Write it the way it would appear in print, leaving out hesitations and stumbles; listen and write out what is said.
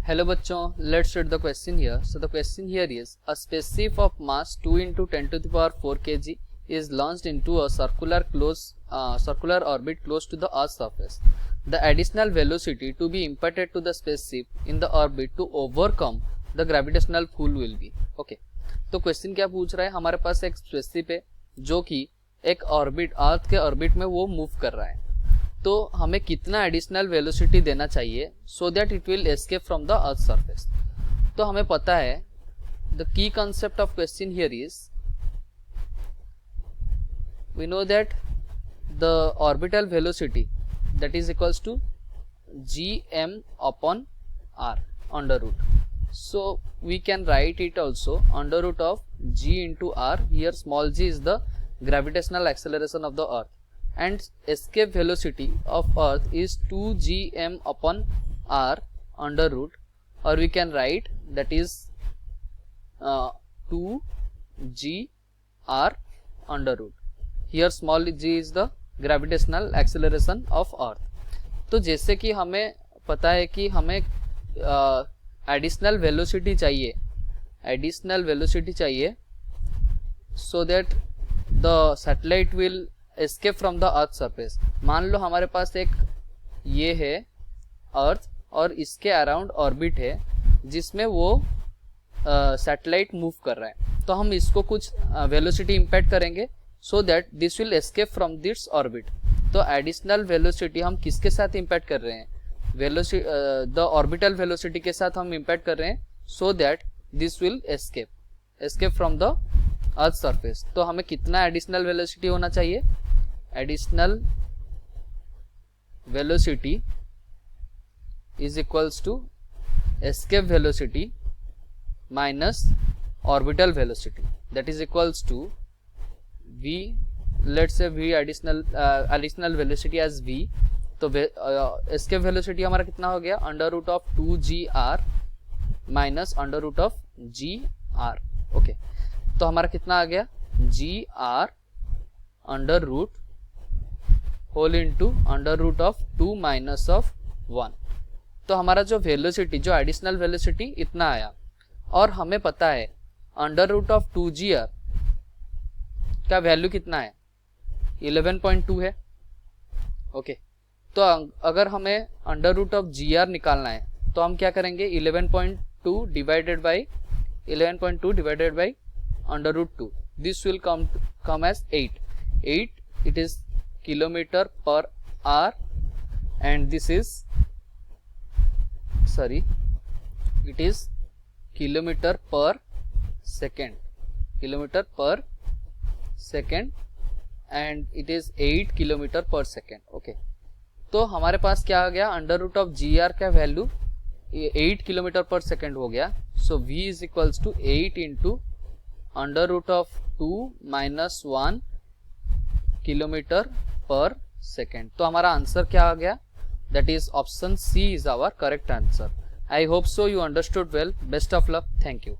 Hello बच्चों, let's read the question here. So the question here is a spaceship of mass 2 into 10 to the power 4 kg is launched into a circular orbit close to the Earth's surface. The additional velocity to be imparted to the spaceship in the orbit to overcome the gravitational pull will be. Okay. तो question क्या पूछ रहा है, हमारे पास एक spaceship है जो कि एक ऑर्बिट अर्थ के ऑर्बिट में वो मूव कर रहा है, तो हमें कितना एडिशनल वेलोसिटी देना चाहिए so that it will escape from the earth surface. तो हमें पता है the key concept of question here is we know that the orbital velocity that is equals to gm upon r under root. So we can write it also under root of g into r. Here small g is the gravitational acceleration of the earth and escape velocity of earth is 2gm upon r under root, or we can write that is 2gr under root. Here small g is the gravitational acceleration of earth. तो जैसे कि हमें पता है कि हमें additional velocity चाहिए so that the satellite will escape from the earth surface. मान लो हमारे पास एक ये है अर्थ और इसके अराउंड ऑर्बिट है जिसमें वो सैटेलाइट मूव कर रहा है, तो हम इसको कुछ वेलोसिटी इम्पैक्ट करेंगे सो that this will escape from this orbit. तो एडिशनल वेलोसिटी हम किसके साथ इम्पैक्ट कर रहे हैं, द ऑर्बिटल वेलोसिटी के साथ हम इम्पैक्ट कर रहे हैं so that this will escape from the earth surface. तो हमें कितना एडिशनल वेलोसिटी होना चाहिए, additional velocity is equals to escape velocity minus orbital velocity, that is equals to v, let's say v additional velocity as v. तो escape velocity हमारा कितना हो गया, under root of 2gr minus under root of gr. Okay, तो हमारा कितना आ गया, gr under root whole into under root of 2 minus of 1. तो हमारा जो वेलोसिटी, जो एडिशनल वेलोसिटी इतना आया, और हमें पता है अंडर रूट ऑफ 2gr का वैल्यू कितना है, 11.2 है. ओके, तो अगर हमें अंडर रूट ऑफ gr निकालना है तो हम क्या करेंगे, 11.2 divided by under root 2. This will come as 8. It is kilometre per hour and this is it is kilometre per second and it is 8 kilometre per second. Okay, तो हमारे पास क्या आ गया, अंडर रूट ऑफ gr का value 8 kilometre per second हो गया. So v is equals to 8 into under root of 2 minus 1 kilometre per second. तो हमारा आंसर क्या आ गया, that is option C is our correct answer. I hope so you understood well. Best of luck. Thank you.